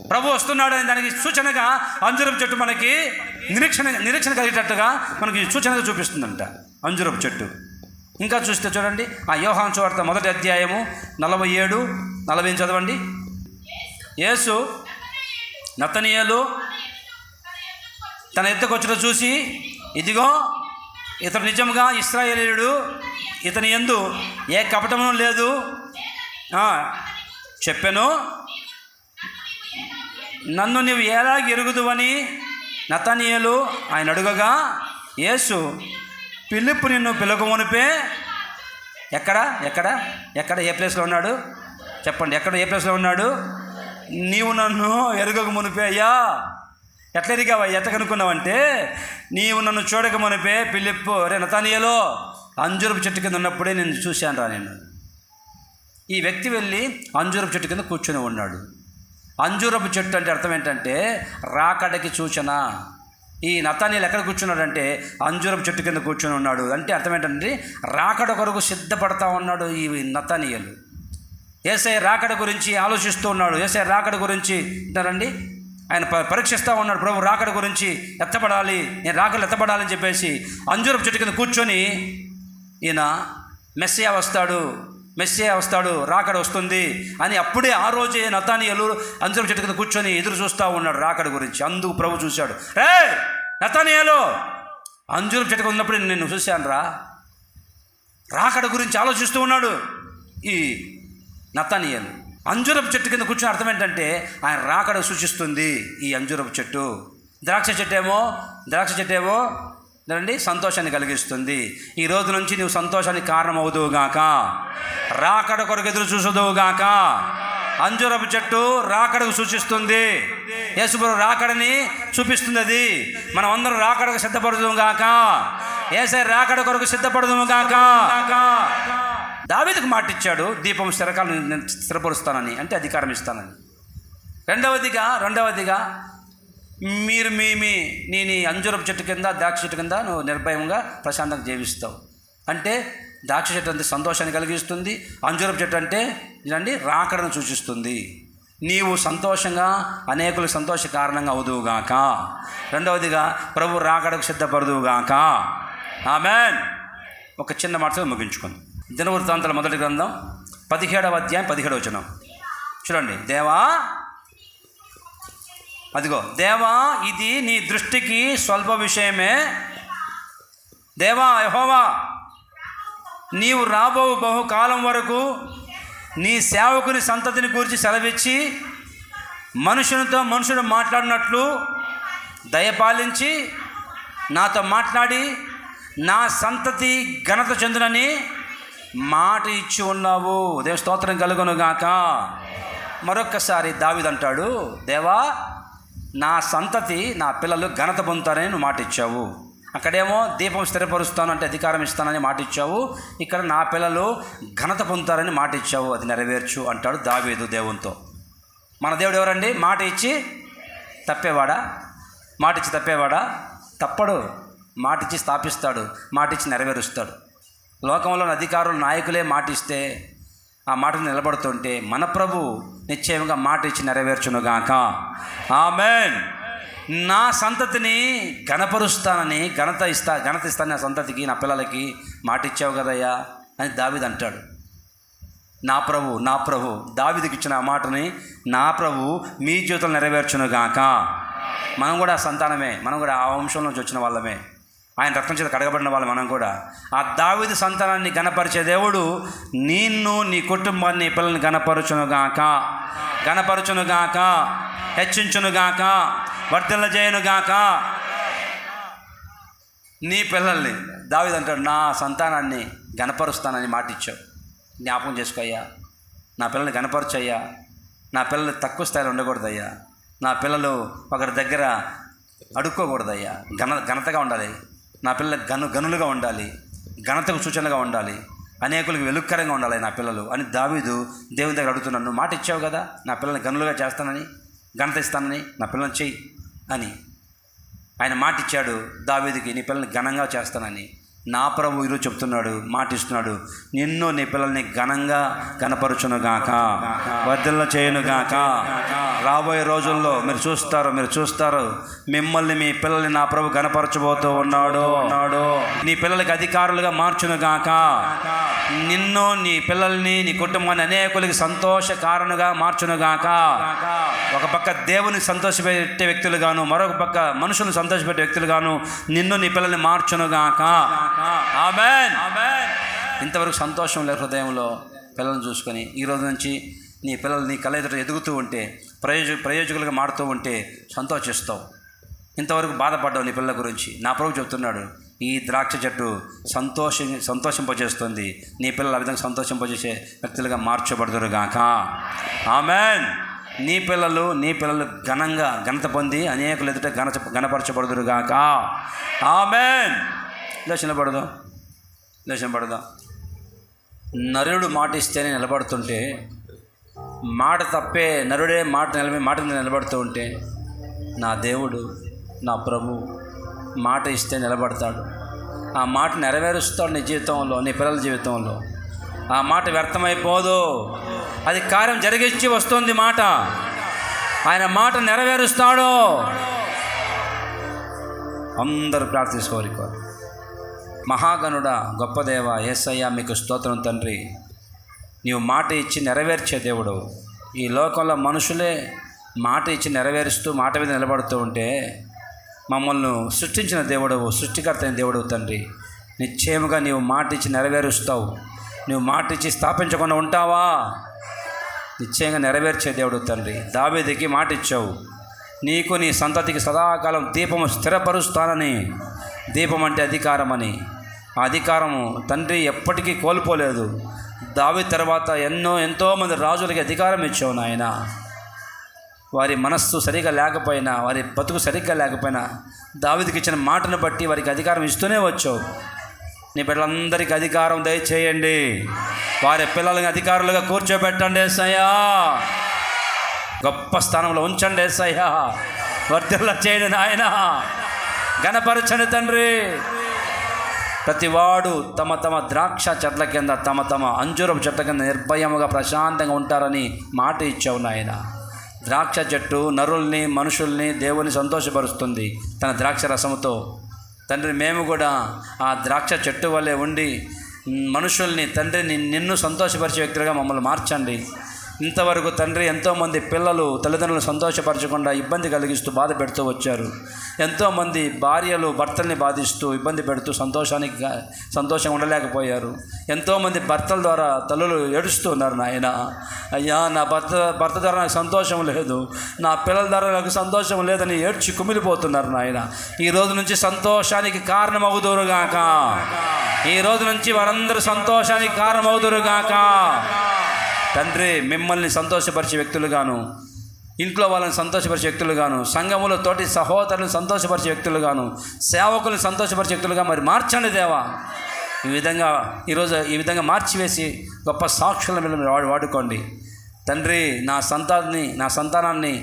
ప్రభు వస్తున్నాడు అనే దానికి సూచనగా అంజూరపు చెట్టు మనకి నిరీక్షణ కలిగేటట్టుగా మనకి సూచనగా చూపిస్తుందంట అంజూరపు చెట్టు. ఇంకా చూస్తే చూడండి, ఆ యోహాను సువార్త 1వ అధ్యాయము 47-48 చదవండి. యేసు నతనీయేలు తన ఎద్దకు వచ్చిన చూసి, ఇదిగో ఇతడు నిజంగా ఇశ్రాయేలీయుడు, ఇతని యందు ఏ కపటము లేదు చెప్పెను. నన్ను నీవు ఎలాగ ఎరుగుదువని నతనీయేలు ఆయన అడుగగా, యేసు ఫిలిప్పు నిన్ను పిలకమునిపే ఎక్కడ ఏ ప్లేస్లో ఉన్నాడు చెప్పండి, ఏ ప్లేస్లో ఉన్నాడు? నీవు నన్ను ఎరుగక మునిపే అయ్యా. ఎట్లా ఎరిగావా? ఎట్లా కనుక్కున్నావంటే, నీవు నన్ను చూడక మునిపే ఫిలిప్పు నతనీయేలు అంజూరపు చెట్టు కింద ఉన్నప్పుడే నేను చూశాను రా. నేను ఈ వ్యక్తి వెళ్ళి అంజూరపు చెట్టు కింద కూర్చొని ఉన్నాడు. అంజూరపు చెట్టు అంటే అర్థం ఏంటంటే రాకడకి సూచన. ఈ నతనీయేలు ఎక్కడ కూర్చున్నాడంటే అంజూరపు చెట్టు కింద కూర్చొని ఉన్నాడు. అంటే అర్థం ఏంటంటే రాకడ కొరకు సిద్ధపడతా ఉన్నాడు ఈ నతనీయేలు. యేసయ్య రాకడ గురించి ఆలోచిస్తూ ఉన్నాడు. యేసయ్య రాకడ గురించి అంటారండి, ఆయన పరీక్షిస్తూ ఉన్నాడు. ప్రభు రాకడ గురించి ఎత్తపడాలి, నేను రాకడలు ఎత్తపడాలని చెప్పేసి అంజూరపు చెట్టు కింద కూర్చొని ఈయన మెస్సియా వస్తాడు, రాకడ వస్తుంది అని అప్పుడే ఆ రోజే నతనీయేలు అంజూరపు చెట్టు కింద కూర్చొని ఎదురు చూస్తూ ఉన్నాడు రాకడ గురించి. అందుకు ప్రభు చూశాడు, రే నతనీయేలు, అంజూరపు చెట్టు ఉన్నప్పుడు నేను చూశాను రా. రాకడ గురించి ఆలోచిస్తూ ఉన్నాడు ఈ నతనీయేలు. అంజూరపు చెట్టు కింద కూర్చొని అర్థం ఏంటంటే ఆయన రాకడ సూచిస్తుంది ఈ అంజూరపు చెట్టు. ద్రాక్ష చెట్టేమో రండి సంతోషాన్ని కలిగిస్తుంది. ఈ రోజు నుంచి నువ్వు సంతోషానికి కారణమవుదువుగాక, రాకడ కొరకు ఎదురు చూసుదువుగాక. అంజూరపు చెట్టు రాకడకు సూచిస్తుంది, యేసుప్రభు రాకడని చూపిస్తుంది. అది మనం అందరం రాకడకు సిద్ధపడుదువుగాక, యేసయ్య రాకడ కొరకు సిద్ధపడుదువుగాక. దావీదుకు మాట ఇచ్చాడు, దీపం స్థిరకాలను నేను స్థిరపరుస్తానని, అంటే అధికారం ఇస్తానని. రెండవదిగా మీరు నేను అంజూరపు చెట్టు కింద ద్రాక్ష చెట్టు కింద నువ్వు నిర్భయంగా ప్రశాంతంగా జీవిస్తావు. అంటే ద్రాక్ష చెట్టు అంటే సంతోషాన్ని కలిగిస్తుంది, అంజూరపు చెట్టు అంటే ఇదండి రాకడను సూచిస్తుంది. నీవు సంతోషంగా అనేకులకు సంతోష కారణంగా అవుదువుగాక. రెండవదిగా ప్రభు రాకడకు సిద్ధపడుదువుగాక. ఆమేన్. ఒక చిన్న మాటతో ముగించుకుంది. దినవృత్తాంతాల మొదటి గ్రంథం 17వ అధ్యాయం 17వ వచనం చూడండి. దేవా ఇది నీ దృష్టికి స్వల్ప విషయమే. దేవా యెహోవా, నీవు రాబో బహుకాలం వరకు నీ సేవకుని సంతతిని గురించి సెలవిచ్చి మనుషుడు మాట్లాడినట్లు దయపాలించి నాతో మాట్లాడి నా సంతతి ఘనత చెందునని మాట ఇచ్చి ఉన్నావు. దేవ స్తోత్రం కలుగునుగాక. మరొక్కసారి దావీదు అంటాడు, దేవా నా సంతతి నా పిల్లలు ఘనత పొందుతారని నువ్వు మాట ఇచ్చావు. అక్కడేమో దీపం స్థిరపరుస్తాను అంటే అధికారం ఇస్తానని మాట ఇచ్చావు. ఇక్కడ నా పిల్లలు ఘనత పొందుతారని మాట ఇచ్చావు, అది నెరవేర్చు అంటాడు దావీదు దేవునితో. మన దేవుడు ఎవరండి? మాట ఇచ్చి తప్పేవాడా? తప్పడు. మాట ఇచ్చి స్థాపిస్తాడు, మాట ఇచ్చి నెరవేరుస్తాడు. లోకంలోని అధికారులు నాయకులే మాట ఇస్తే ఆ మాటను నిలబడుతుంటే మన ప్రభు నిశ్చయంగా మాట ఇచ్చి నెరవేర్చునుగాక. ఆమేన్. నా సంతతిని ఘనపరుస్తానని ఘనత ఇస్తాను నా సంతతికి, నా పిల్లలకి మాట ఇచ్చావు కదయ్యా అని దావీదు అంటాడు. నా ప్రభు దావీదుకి ఇచ్చిన ఆ మాటని నా ప్రభు మీ జీవితంలో నెరవేర్చునుగాక. మనం కూడా సంతానమే, మనం కూడా ఆ వంశంలో నుంచి వచ్చిన వాళ్ళమే, ఆయన రక్తం చేత కడగబడిన వాళ్ళు మనం కూడా. ఆ దావీదు సంతానాన్ని గణపరిచే దేవుడు నిన్ను, నీ కుటుంబాన్ని, నీ పిల్లల్ని గణపరచునుగాక, హెచ్చించునుగాక, వర్ధల చేయనుగాక. నీ పిల్లల్ని దావీదు అంటాడు, నా సంతానాన్ని గణపరుస్తానని మాట ఇచ్చావు, జ్ఞాపకం చేసుకోయ్యా. నా పిల్లల్ని గణపరచయ్యా. నా పిల్లలు తక్కువ స్థాయిలో ఉండకూడదయ్యా. నా పిల్లలు ఒకరి దగ్గర అడుక్కోకూడదయ్యా. ఘనతగా ఉండాలి. నా పిల్లలు గనులుగా ఉండాలి, ఘనతకు సూచనగా ఉండాలి, అనేకులకు వెలుక్కరంగా ఉండాలి నా పిల్లలు అని దావీదు దేవుని దగ్గర అడుగుతున్నాను. మాట ఇచ్చావు కదా, నా పిల్లల్ని గనులుగా చేస్తానని, ఘనత ఇస్తానని, నా పిల్లల్ని చెయ్యి అని ఆయన మాట ఇచ్చాడు దావీదుకి. నీ పిల్లల్ని ఘనంగా చేస్తానని. నా ప్రభు ఈరోజు చెప్తున్నాడు, మాట ఇస్తున్నాడు, నిన్ను నీ పిల్లల్ని ఘనంగా కనపరుచునుగాక, వర్ధల చేయునుగాక, రాబోయే రోజుల్లో మీరు చూస్తారు మిమ్మల్ని మీ పిల్లల్ని నా ప్రభు గణపరచబోతూ ఉన్నాడు. నీ పిల్లలకి అధికారులుగా మార్చును గాక. నిన్ను, నీ పిల్లల్ని, నీ కుటుంబాన్ని అనేకులకి సంతోష కారణంగా మార్చును గాక. ఒక పక్క దేవుని సంతోషపెట్టే వ్యక్తులుగాను, మరొక పక్క మనుషులను సంతోషపెట్టే వ్యక్తులుగాను నిన్ను, నీ పిల్లల్ని మార్చును గాక. ఆమేన్. ఇంతవరకు సంతోషం లేదు హృదయంలో పిల్లల్ని చూసుకొని, ఈరోజు నుంచి నీ పిల్లలు నీ కళ్ళ ఎదుట ఎదుగుతూ ఉంటే, ప్రయోజకులుగా మారుతూ ఉంటే సంతోషిస్తావు. ఇంతవరకు బాధపడ్డావు నీ పిల్లల గురించి. నా ప్రభు చెప్తున్నాడు, ఈ ద్రాక్ష చెట్టు సంతోషింపజేస్తుంది. నీ పిల్లలు ఆ విధంగా సంతోషింపజేసే వ్యక్తులుగా మార్చబడుదురుగాక. ఆమేన్. నీ పిల్లలు ఘనత పొంది అనేకులు ఎదుట ఘనపరచబడుదురుగాక. ఆమేన్. లేచిన పడదాం. నరుడు మాట ఇస్తేనే నిలబడుతుంటే, మాట తప్పే నరుడే మాట మీద నిలబడుతూ ఉంటే, నా దేవుడు, నా ప్రభు మాట ఇస్తే నిలబడతాడు. ఆ మాట నెరవేరుస్తాడు నీ జీవితంలో, నీ పిల్లల జీవితంలో. ఆ మాట వ్యర్థమైపోదు, అది కార్యం జరిగించి వస్తుంది మాట. ఆయన మాట నెరవేరుస్తాడు. అందరూ ప్రార్థించుకోవాలి. మహాగణుడా, గొప్ప దేవ, యేసయ్య మీకు స్తోత్రం తండ్రి. నీవు మాట ఇచ్చి నెరవేర్చే దేవుడు. ఈ లోకంలో మనుషులే మాట ఇచ్చి నెరవేరుస్తూ మాట మీద నిలబడుతూ ఉంటే, మమ్మల్ని సృష్టించిన దేవుడవు, సృష్టికర్త అయిన దేవుడవు తండ్రి. నిశ్చయముగా నీవు మాట ఇచ్చి నెరవేరుస్తావు. నువ్వు మాట ఇచ్చి స్థాపించకుండా ఉంటావా? నిశ్చయంగా నెరవేర్చే దేవుడు తండ్రి. దావీదుకి మాట ఇచ్చావు, నీకు నీ సంతతికి సదాకాలం దీపము స్థిరపరుస్తానని. దీపం అంటే అధికారం అని. ఆ అధికారము తండ్రి ఎప్పటికీ కోల్పోలేదు. దావీదు తర్వాత ఎంతోమంది రాజులకి అధికారం ఇచ్చావు నాయన. వారి మనస్సు సరిగా లేకపోయినా, వారి బతుకు సరిగ్గా లేకపోయినా, దావీదుకి ఇచ్చిన మాటను బట్టి వారికి అధికారం ఇస్తూనే వచ్చావు. నీ బిడ్డలందరికీ అధికారం దయచేయండి. వారి పిల్లలని అధికారులుగా కూర్చోబెట్టండి యేసయ్యా. గొప్ప స్థానంలో ఉంచండి యేసయ్యా. వర్ధిల్ల చేయండి నాయన. ఘనపరచండి తండ్రి. ప్రతివాడు తమ తమ ద్రాక్ష చెట్ల కింద, తమ అంజూరపు చెట్ల కింద నిర్భయముగా ప్రశాంతంగా ఉంటారని మాట ఇచ్చావు నాయన. ద్రాక్ష చెట్టు నరుల్ని, మనుషుల్ని, దేవుని సంతోషపరుస్తుంది తన ద్రాక్ష రసముతో. తండ్రి, మేము కూడా ఆ ద్రాక్ష చెట్టు వల్లే ఉండి మనుషుల్ని, తండ్రి, నిన్ను సంతోషపరిచే వ్యక్తులుగా మమ్మల్ని మార్చండి. ఇంతవరకు తండ్రి ఎంతోమంది పిల్లలు తల్లిదండ్రులను సంతోషపరచకుండా ఇబ్బంది కలిగిస్తూ బాధ పెడుతూ వచ్చారు. ఎంతోమంది భార్యలు భర్తల్ని బాధిస్తూ ఇబ్బంది పెడుతూ సంతోషంగా ఉండలేకపోయారు. ఎంతోమంది భర్తల ద్వారా తల్లులు ఏడుస్తూ ఉన్నారు నాయన. అయ్యా, నా భర్త ద్వారా నాకు సంతోషం లేదు, నా పిల్లల ద్వారా నాకు సంతోషం లేదని ఏడ్చి కుమిలిపోతున్నారు నాయన. ఈ రోజు నుంచి సంతోషానికి కారణమవుదురుగాక. ఈ రోజు నుంచి వారందరూ సంతోషానికి కారణమవుదురుగాక. తండ్రి, మిమ్మల్ని సంతోషపరిచే వ్యక్తులుగాను, ఇంట్లో వాళ్ళని సంతోషపరిచే వ్యక్తులుగాను, సంఘములో తోటి సహోదరులను సంతోషపరిచే వ్యక్తులుగాను, సేవకులను సంతోషపరిచే వ్యక్తులుగా మరి మార్చండి దేవా. ఈ విధంగా మార్చివేసి గొప్ప సాక్షులను మీరు వాడుకోండి తండ్రి. నా సంతానాన్ని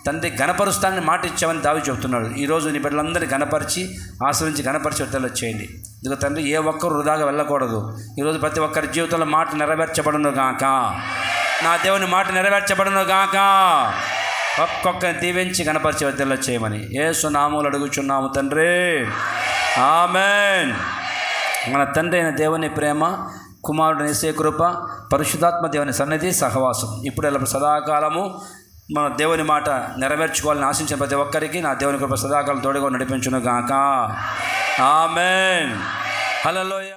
తండ్రి ఘనపరుస్తానని మాట ఇచ్చామని దావీదు చెబుతున్నాడు. ఈరోజు నీ బిడ్డలందరినీ ఘనపరిచి ఆశ్రయించి ఘనపరిచి విడుదల చేయండి. ఇదిగో తండ్రి, ఏ ఒక్కరు వృధాగా వెళ్ళకూడదు. ఈరోజు ప్రతి ఒక్కరి జీవితంలో మాట నెరవేర్చబడును గాక. నా దేవుని మాట నెరవేర్చబడును గాక. ఒక్కొక్కరిని దీవించి ఘనపరిచి విడుదల చేయమని యేసు నామములో అడుగుచున్నాము తండ్రి. ఆమేన్. మన తండ్రి అయిన దేవుని ప్రేమ, కుమారుడు యేసు కృప, పరిశుద్ధాత్మ దేవుని సన్నిధి సహవాసం ఇప్పుడు ఎలా సదాకాలము మన దేవుని మాట నెరవేర్చుకోవాలని ఆశించిన ప్రతి ఒక్కరికి నా దేవుని కృప సదాకాలం తోడుగా నడిపించును గాక. ఆమేన్. హల్లెలూయా.